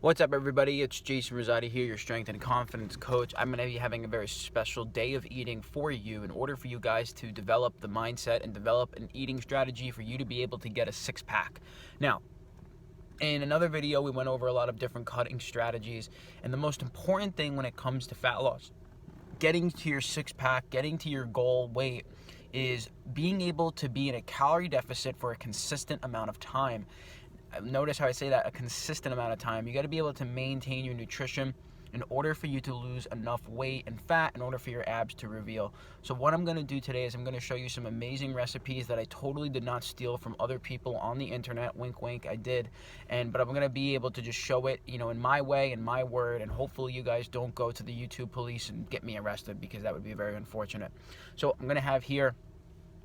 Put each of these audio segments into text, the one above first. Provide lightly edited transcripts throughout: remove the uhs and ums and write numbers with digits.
What's up, everybody? It's Jason Rosati here, your strength and confidence coach. I'm going to be having a very special day of eating for you in order for you guys to develop the mindset and develop an eating strategy for you to be able to get a six-pack. Now, in another video, we went over a lot of different cutting strategies, and the most important thing when it comes to fat loss, getting to your six-pack, getting to your goal weight, is being able to be in a calorie deficit for a consistent amount of time. Notice how I say that, a consistent amount of time. You got to be able to maintain your nutrition in order for you to lose enough weight and fat in order for your abs to reveal. So what I'm going to do today is I'm going to show you some amazing recipes that I totally did not steal from other people on the internet. Wink, wink, I did. But I'm going to be able to just show it, in my way, in my word, and hopefully you guys don't go to the YouTube police and get me arrested, because that would be very unfortunate. So I'm going to have here,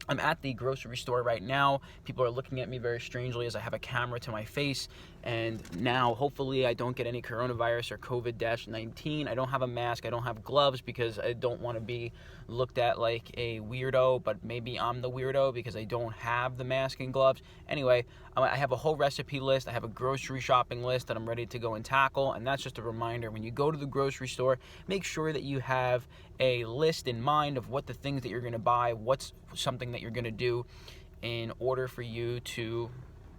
I'm at the grocery store right now. People are looking at me very strangely as I have a camera to my face. And now, hopefully, I don't get any coronavirus or COVID-19. I don't have a mask. I don't have gloves because I don't want to be looked at like a weirdo. But maybe I'm the weirdo because I don't have the mask and gloves. Anyway, I have a whole recipe list. I have a grocery shopping list that I'm ready to go and tackle. And that's just a reminder. When you go to the grocery store, make sure that you have a list in mind of what the things that you're going to buy, what's something that you're going to do in order for you to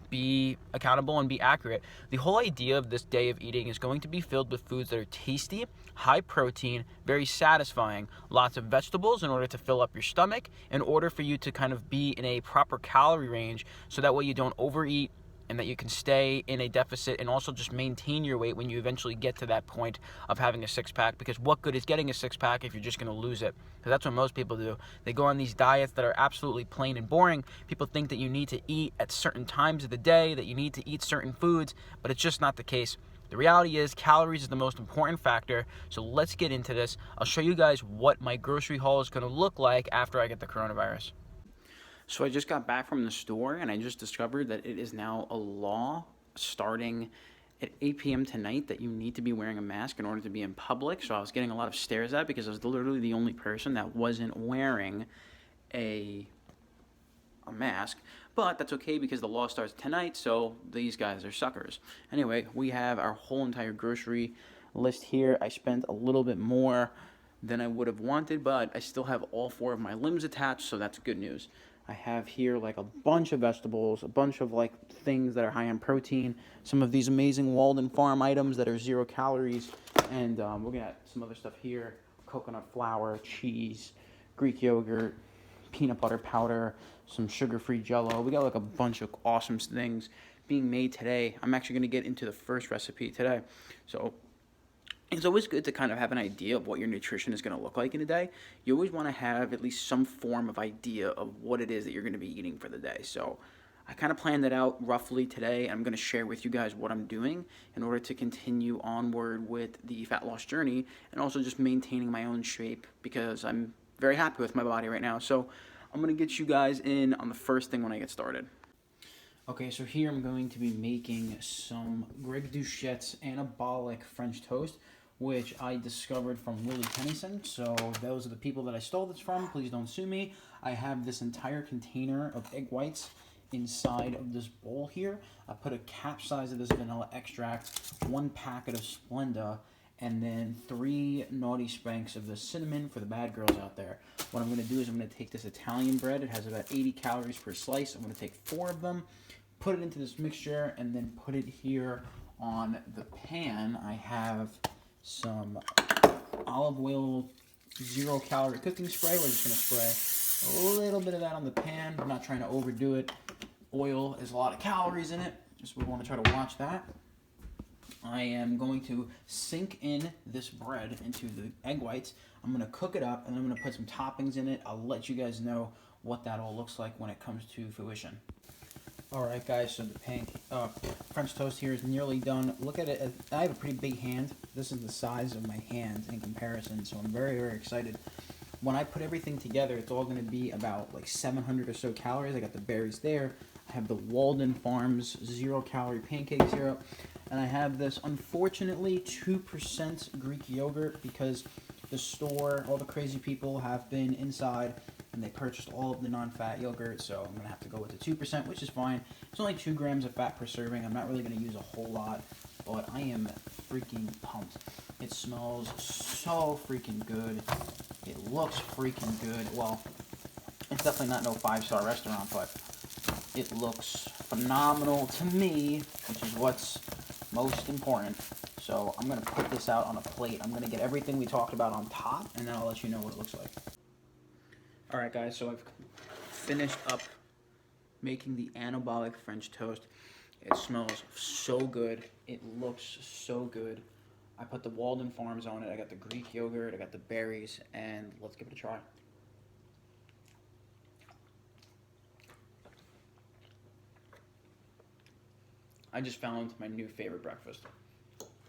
be accountable and be accurate. The whole idea of this day of eating is going to be filled with foods that are tasty, high protein, very satisfying, lots of vegetables in order to fill up your stomach, in order for you to kind of be in a proper calorie range, so that way you don't overeat and that you can stay in a deficit and also just maintain your weight when you eventually get to that point of having a six-pack. Because what good is getting a six-pack if you're just going to lose it? Because that's what most people do. They go on these diets that are absolutely plain and boring. People think that you need to eat at certain times of the day, that you need to eat certain foods, but it's just not the case. The reality is calories is the most important factor, so let's get into this. I'll show you guys what my grocery haul is going to look like after I get the coronavirus. So I just got back from the store, and I just discovered that it is now a law starting at 8 p.m. tonight that you need to be wearing a mask in order to be in public. So I was getting a lot of stares at because I was literally the only person that wasn't wearing a mask. But that's okay because the law starts tonight, so these guys are suckers. Anyway, we have our whole entire grocery list here. I spent a little bit more than I would have wanted, but I still have all 4 of my limbs attached, so that's good news. I have here like a bunch of vegetables, a bunch of like things that are high in protein, some of these amazing Walden Farm items that are 0 calories, and we're gonna have some other stuff here: coconut flour, cheese, Greek yogurt, peanut butter powder, some sugar-free Jello. We got like a bunch of awesome things being made today. I'm actually gonna get into the first recipe today. So it's always good to kind of have an idea of what your nutrition is going to look like in a day. You always want to have at least some form of idea of what it is that you're going to be eating for the day. So I kind of planned it out roughly today. I'm going to share with you guys what I'm doing in order to continue onward with the fat loss journey, and also just maintaining my own shape, because I'm very happy with my body right now. So I'm going to get you guys in on the first thing when I get started. Okay, so here I'm going to be making some Greg Duchette's Anabolic French Toast, which I discovered from Willie Tennyson. So those are the people that I stole this from. Please don't sue me. I have this entire container of egg whites inside of this bowl here. I put a cap size of this vanilla extract, 1 packet of Splenda, and then 3 naughty spanks of the cinnamon for the bad girls out there. What I'm going to do is I'm going to take this Italian bread. It has about 80 calories per slice. I'm going to take 4 of them, put it into this mixture, and then put it here on the pan. I have some olive oil 0 calorie cooking spray. We're just going to spray a little bit of that on the pan. I'm not trying to overdo it. Oil is a lot of calories in it, so we want to try to watch that. I am going to sink in this bread into the egg whites. I'm going to cook it up, and I'm going to put some toppings in it. I'll let you guys know what that all looks like when it comes to fruition. Alright guys, so the French toast here is nearly done. Look at it. I have a pretty big hand. This is the size of my hand in comparison, so I'm very, very excited. When I put everything together, it's all going to be about like 700 or so calories. I got the berries there. I have the Walden Farms 0 calorie pancake syrup. And I have this, unfortunately, 2% Greek yogurt, because the store, all the crazy people have been inside and they purchased all of the non-fat yogurt, so I'm going to have to go with the 2%, which is fine. It's only 2 grams of fat per serving. I'm not really going to use a whole lot, but I am freaking pumped. It smells so freaking good. It looks freaking good. Well, it's definitely not no 5-star restaurant, but it looks phenomenal to me, which is what's most important. So I'm going to put this out on a plate. I'm going to get everything we talked about on top, and then I'll let you know what it looks like. Alright guys, so I've finished up making the anabolic French toast. It smells so good. It looks so good. I put the Walden Farms on it. I got the Greek yogurt. I got the berries. And let's give it a try. I just found my new favorite breakfast.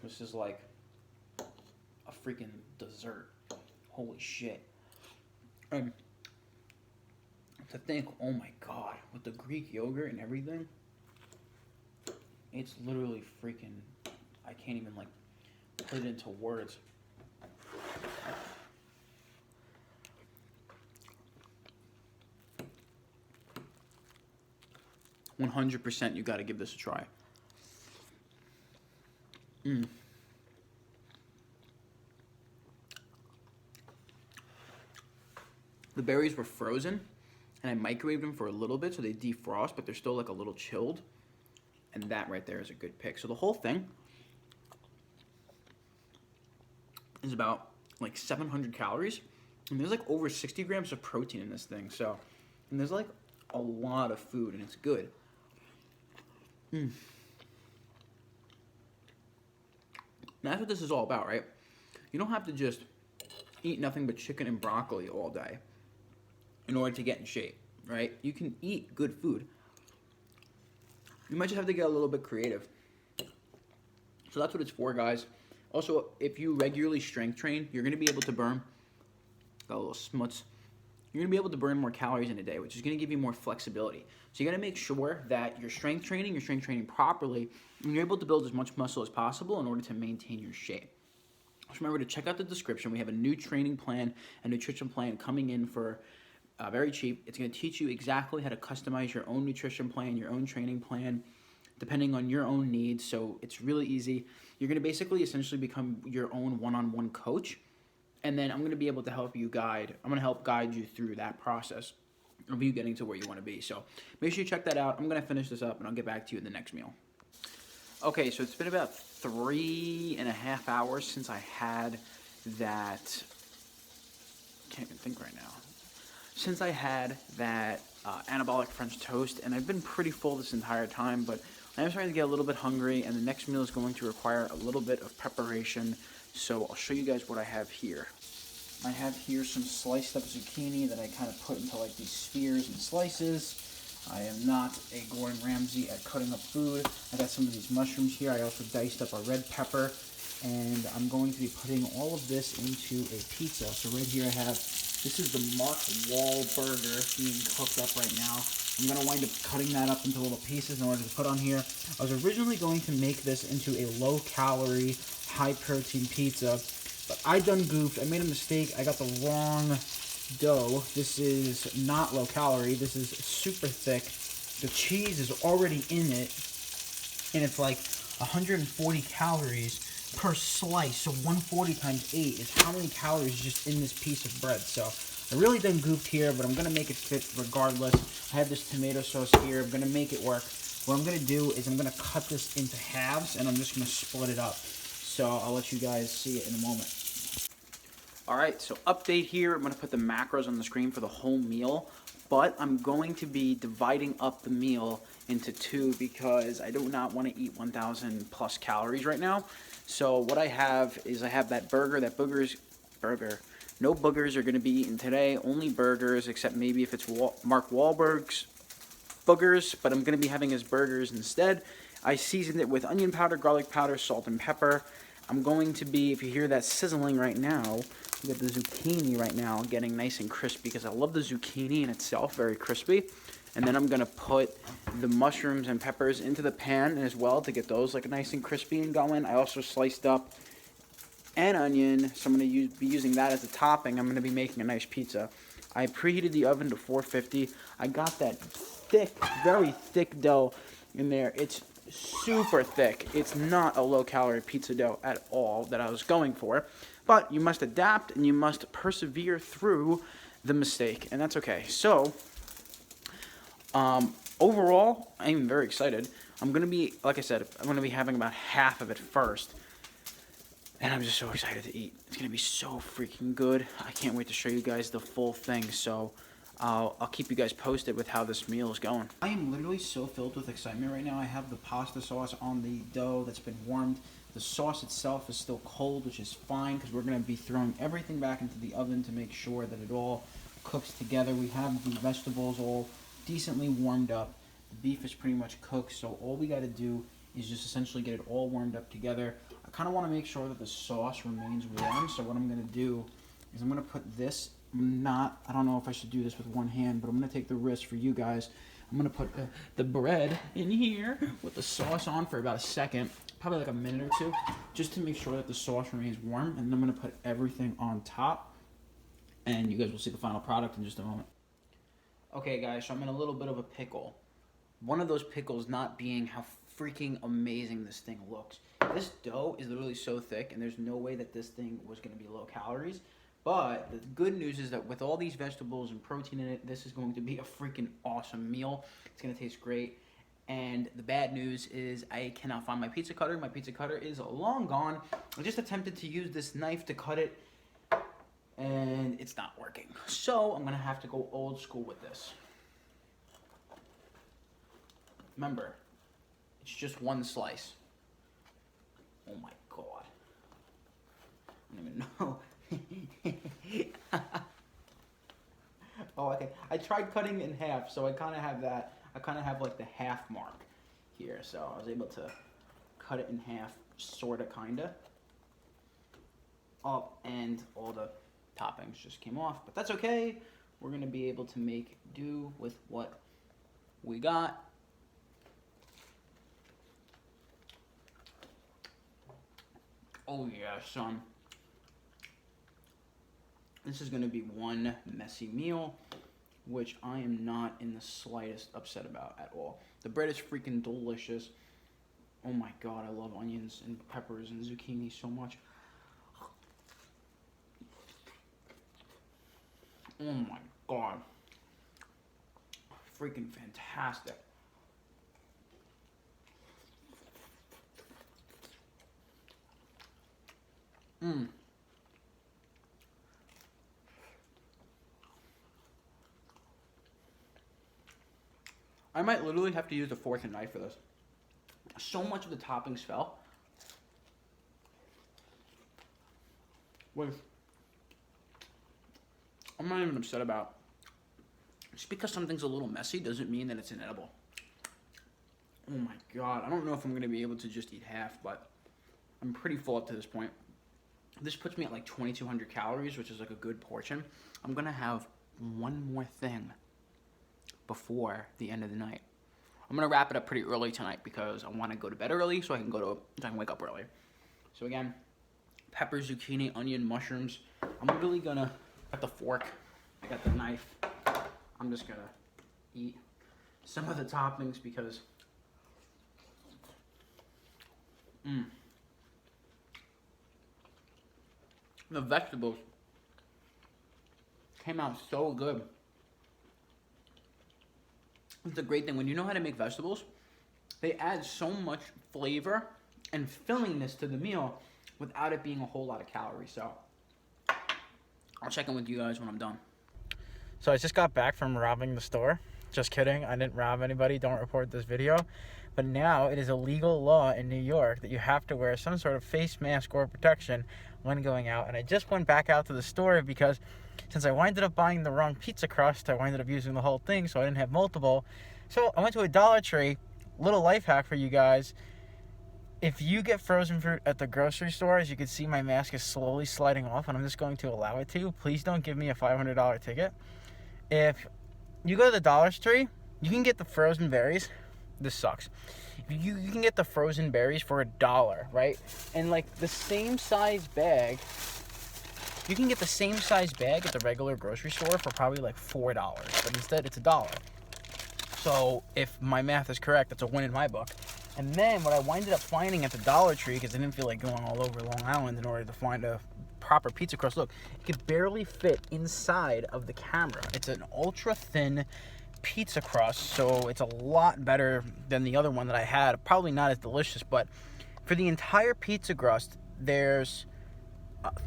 This is like a freaking dessert. Holy shit. To think, oh my god, with the Greek yogurt and everything, it's literally freaking, I can't even like put it into words. 100% you gotta give this a try. The berries were frozen, and I microwaved them for a little bit so they defrost, but they're still like a little chilled. And that right there is a good pick. So the whole thing is about like 700 calories. And there's like over 60 grams of protein in this thing. So, and there's like a lot of food, and it's good. That's what this is all about, right? You don't have to just eat nothing but chicken and broccoli all day in order to get in shape, right? You can eat good food. You might just have to get a little bit creative. So that's what it's for, guys. Also, if you regularly strength train, you're going to be able to burn, got a little smuts, you're going to be able to burn more calories in a day, which is going to give you more flexibility. So you got to make sure that you're strength training properly, and you're able to build as much muscle as possible in order to maintain your shape. Just remember to check out the description. We have a new training plan and nutrition plan coming in for very cheap. It's going to teach you exactly how to customize your own nutrition plan, your own training plan, depending on your own needs. So it's really easy. You're going to basically essentially become your own one-on-one coach. And then I'm going to be able to help you guide. I'm going to help guide you through that process of you getting to where you want to be. So make sure you check that out. I'm going to finish this up, and I'll get back to you in the next meal. Okay, so it's been about 3.5 hours since I had that, can't even think right now, since I had that anabolic French toast, and I've been pretty full this entire time, but I am starting to get a little bit hungry, and the next meal is going to require a little bit of preparation, so I'll show you guys what I have here. I have here some sliced up zucchini that I kind of put into like these spheres and slices. I am not a Gordon Ramsay at cutting up food. I got some of these mushrooms here. I also diced up a red pepper, and I'm going to be putting all of this into a pizza. So right here I have, this is the Mark Wall burger being cooked up right now. I'm going to wind up cutting that up into little pieces in order to put on here. I was originally going to make this into a low-calorie, high-protein pizza, but I done goofed. I made a mistake. I got the wrong dough. This is not low-calorie. This is super thick. The cheese is already in it, and it's like 140 calories per slice. So 140 times 8 is how many calories just in this piece of bread. So I really done goofed here, but I'm going to make it fit regardless. I have this tomato sauce here. I'm going to make it work. What I'm going to do is I'm going to cut this into halves, and I'm just going to split it up. So I'll let you guys see it in a moment. Alright, so update here. I'm going to put the macros on the screen for the whole meal, but I'm going to be dividing up the meal into two because I do not want to eat 1,000 plus calories right now. So what I have is I have that burger, burger. No boogers are going to be eaten today, only burgers, except maybe if it's Mark Wahlberg's boogers, but I'm going to be having his burgers instead. I seasoned it with onion powder, garlic powder, salt, and pepper. I'm going to be, if you hear that sizzling right now, you got the zucchini right now getting nice and crispy because I love the zucchini in itself, very crispy. And then I'm going to put the mushrooms and peppers into the pan as well to get those like nice and crispy and going. I also sliced up an onion, so I'm going to be using that as a topping. I'm going to be making a nice pizza. I preheated the oven to 450. I got that thick, very thick dough in there. It's super thick. It's not a low-calorie pizza dough at all that I was going for, but you must adapt and you must persevere through the mistake, and that's okay. So, overall, I'm very excited. I'm going to be, like I said, I'm going to be having about half of it first, and I'm just so excited to eat. It's going to be so freaking good. I can't wait to show you guys the full thing, so I'll keep you guys posted with how this meal is going. I am literally so filled with excitement right now. I have the pasta sauce on the dough that's been warmed. The sauce itself is still cold, which is fine because we're going to be throwing everything back into the oven to make sure that it all cooks together. We have the vegetables all decently warmed up. The beef is pretty much cooked, so all we got to do is just essentially get it all warmed up together. I kind of want to make sure that the sauce remains warm, so what I'm going to do is I'm going to put this, I don't know if I should do this with one hand, but I'm going to take the risk for you guys. I'm going to put the bread in here with the sauce on for about a second, probably like a minute or two, just to make sure that the sauce remains warm, and then I'm going to put everything on top, and you guys will see the final product in just a moment. Okay guys, so I'm in a little bit of a pickle. One of those pickles not being how freaking amazing this thing looks. This dough is literally so thick, and there's no way that this thing was going to be low calories. But the good news is that with all these vegetables and protein in it, this is going to be a freaking awesome meal. It's going to taste great. And the bad news is I cannot find my pizza cutter. My pizza cutter is long gone. I just attempted to use this knife to cut it, and it's not working. So I'm going to have to go old school with this. Remember, it's just one slice. Oh my god. I don't even know. Oh, okay. I tried cutting it in half, so I kind of have that. I kind of have like the half mark here, so I was able to cut it in half, sort of, kind of. Oh, and all the toppings just came off, but that's okay. We're going to be able to make do with what we got. Oh yeah, son. This is going to be one messy meal, which I am not in the slightest upset about at all. The bread is freaking delicious. Oh my god, I love onions and peppers and zucchini so much. Oh my god. Freaking fantastic. I might literally have to use a fork and knife for this. So much of the toppings fell. Which I'm not even upset about. Just because something's a little messy doesn't mean that it's inedible. Oh my god, I don't know if I'm going to be able to just eat half, but I'm pretty full up to this point. This puts me at like 2,200 calories, which is like a good portion. I'm going to have one more thing before the end of the night. I'm going to wrap it up pretty early tonight because I want to go to bed early so I can wake up early. So again, pepper, zucchini, onion, mushrooms. I'm literally going to, got the fork, I got the knife. I'm just going to eat some of the toppings because the vegetables came out so good. It's a great thing. When you know how to make vegetables, they add so much flavor and fillingness to the meal without it being a whole lot of calories. So I'll check in with you guys when I'm done. So I just got back from robbing the store. Just kidding. I didn't rob anybody. Don't report this video. But now it is a legal law in New York that you have to wear some sort of face mask or protection when going out. And I just went back out to the store because since I winded up buying the wrong pizza crust, I winded up using the whole thing, so I didn't have multiple. So I went to a Dollar Tree. Little life hack for you guys. If you get frozen fruit at the grocery store, as you can see, my mask is slowly sliding off, and I'm just going to allow it to. Please don't give me a $500 ticket. If you go to the Dollar Tree, you can get the frozen berries. This sucks. You can get the frozen berries for $1, right? And like the same size bag, you can get the same size bag at the regular grocery store for probably like $4, but instead it's $1. So if my math is correct, that's a win in my book. And then what I winded up finding at the Dollar Tree, because I didn't feel like going all over Long Island in order to find a proper pizza crust. Look, it could barely fit inside of the camera. It's an ultra thin pizza crust, so it's a lot better than the other one that I had. Probably not as delicious, but for the entire pizza crust, there's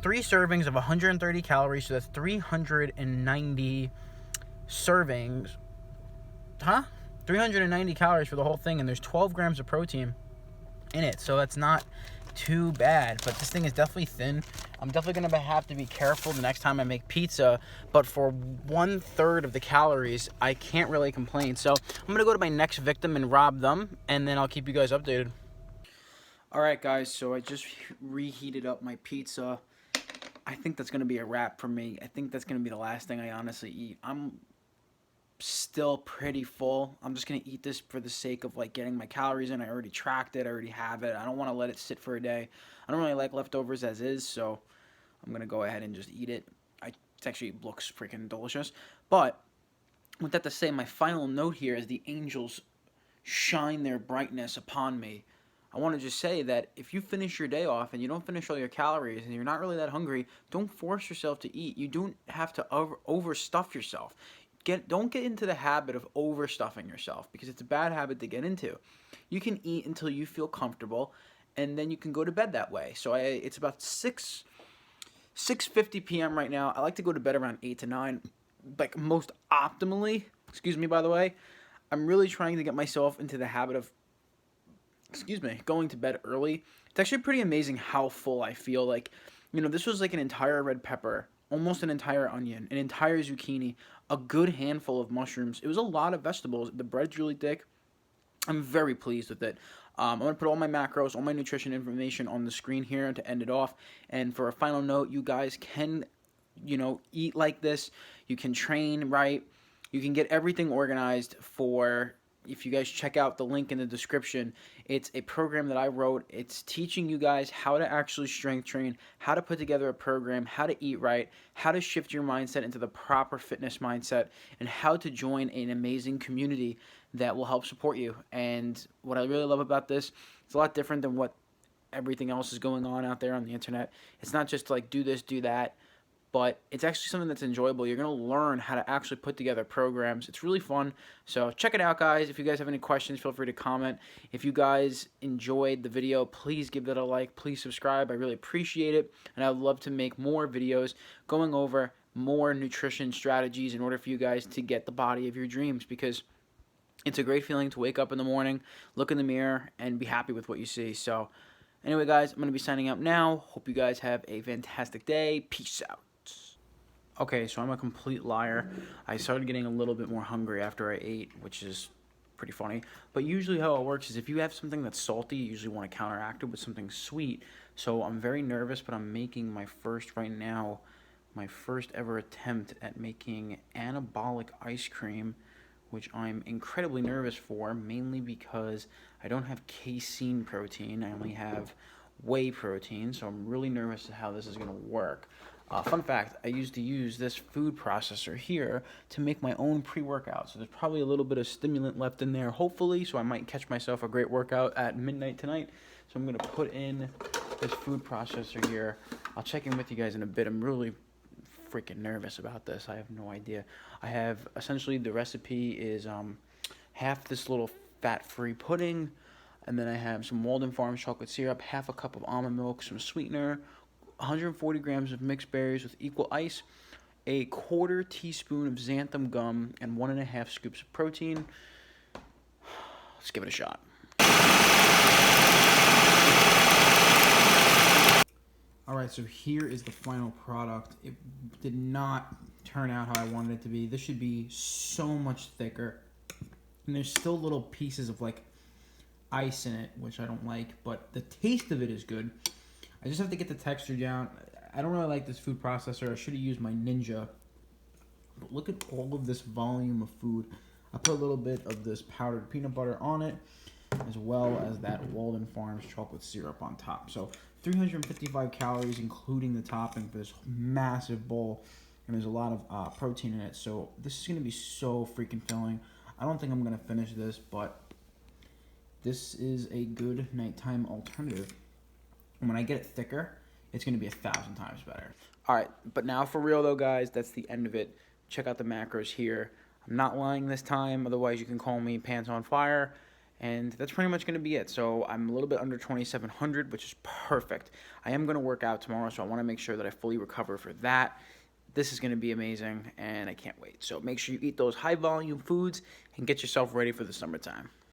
3 servings of 130 calories, so that's 390 servings. 390 calories for the whole thing, and there's 12 grams of protein in it, so that's not too bad. But this thing is definitely thin. I'm definitely gonna have to be careful the next time I make pizza, but for 1/3 of the calories, I can't really complain. So I'm gonna go to my next victim and rob them, and then I'll keep you guys updated. Alright guys, so I just reheated up my pizza. I think that's gonna be a wrap for me. I think that's gonna be the last thing I honestly eat. I'm still pretty full. I'm just gonna eat this for the sake of like getting my calories in. I already tracked it, I already have it. I don't want to let it sit for a day. I don't really like leftovers as is, so I'm gonna go ahead and just eat it. It actually looks freaking delicious. But with that to say, my final note here is the angels shine their brightness upon me. I want to just say that if you finish your day off and you don't finish all your calories and you're not really that hungry, don't force yourself to eat. You don't have to overstuff yourself. Don't get into the habit of overstuffing yourself, because it's a bad habit to get into. You can eat until you feel comfortable, and then you can go to bed that way. So it's about 6:50 p.m. right now. I like to go to bed around 8 to 9, like most optimally. Excuse me, by the way. I'm really trying to get myself into the habit of, going to bed early. It's actually pretty amazing how full I feel. Like, this was like an entire red pepper, almost an entire onion, an entire zucchini, a good handful of mushrooms. It was a lot of vegetables. The bread's really thick. I'm very pleased with it. I'm going to put all my macros, all my nutrition information on the screen here to end it off. And for a final note, you guys can, eat like this. You can train right. You can get everything organized for, if you guys check out the link in the description, it's a program that I wrote. It's teaching you guys how to actually strength train, how to put together a program, how to eat right, how to shift your mindset into the proper fitness mindset, and how to join an amazing community that will help support you. And what I really love about this, it's a lot different than what everything else is going on out there on the internet. It's not just like do this, do that, but it's actually something that's enjoyable. You're going to learn how to actually put together programs. It's really fun. So check it out, guys. If you guys have any questions, feel free to comment. If you guys enjoyed the video, please give that a like. Please subscribe. I really appreciate it. And I would love to make more videos going over more nutrition strategies in order for you guys to get the body of your dreams, because it's a great feeling to wake up in the morning, look in the mirror, and be happy with what you see. So anyway, guys, I'm going to be signing out now. Hope you guys have a fantastic day. Peace out. Okay, so I'm a complete liar. I started getting a little bit more hungry after I ate, which is pretty funny. But usually how it works is if you have something that's salty, you usually want to counteract it with something sweet. So I'm very nervous, but I'm making my first ever attempt at making anabolic ice cream, which I'm incredibly nervous for, mainly because I don't have casein protein. I only have whey protein, so I'm really nervous to how this is going to work. Fun fact, I used to use this food processor here to make my own pre-workout, so there's probably a little bit of stimulant left in there, hopefully, so I might catch myself a great workout at midnight tonight. So I'm going to put in this food processor here. I'll check in with you guys in a bit. I'm really freaking nervous about this. I have no idea. I have, essentially, the recipe is half this little fat-free pudding, and then I have some Walden Farms chocolate syrup, half a cup of almond milk, some sweetener, 140 grams of mixed berries with equal ice, a 1/4 teaspoon of xanthan gum, and 1.5 scoops of protein. Let's give it a shot. Alright, so here is the final product. It did not turn out how I wanted it to be. This should be so much thicker. And there's still little pieces of like ice in it, which I don't like, but the taste of it is good. I just have to get the texture down. I don't really like this food processor. I should have used my Ninja. But look at all of this volume of food. I put a little bit of this powdered peanut butter on it, as well as that Walden Farms chocolate syrup on top. So 355 calories, including the topping for this massive bowl. And there's a lot of protein in it. So this is going to be so freaking filling. I don't think I'm going to finish this, but this is a good nighttime alternative. When I get it thicker, it's going to be 1,000 times better. All right, but now for real though, guys, that's the end of it. Check out the macros here. I'm not lying this time, otherwise you can call me pants on fire. And that's pretty much going to be it. So I'm a little bit under 2,700, which is perfect. I am going to work out tomorrow, so I want to make sure that I fully recover for that. This is going to be amazing, and I can't wait. So make sure you eat those high-volume foods and get yourself ready for the summertime.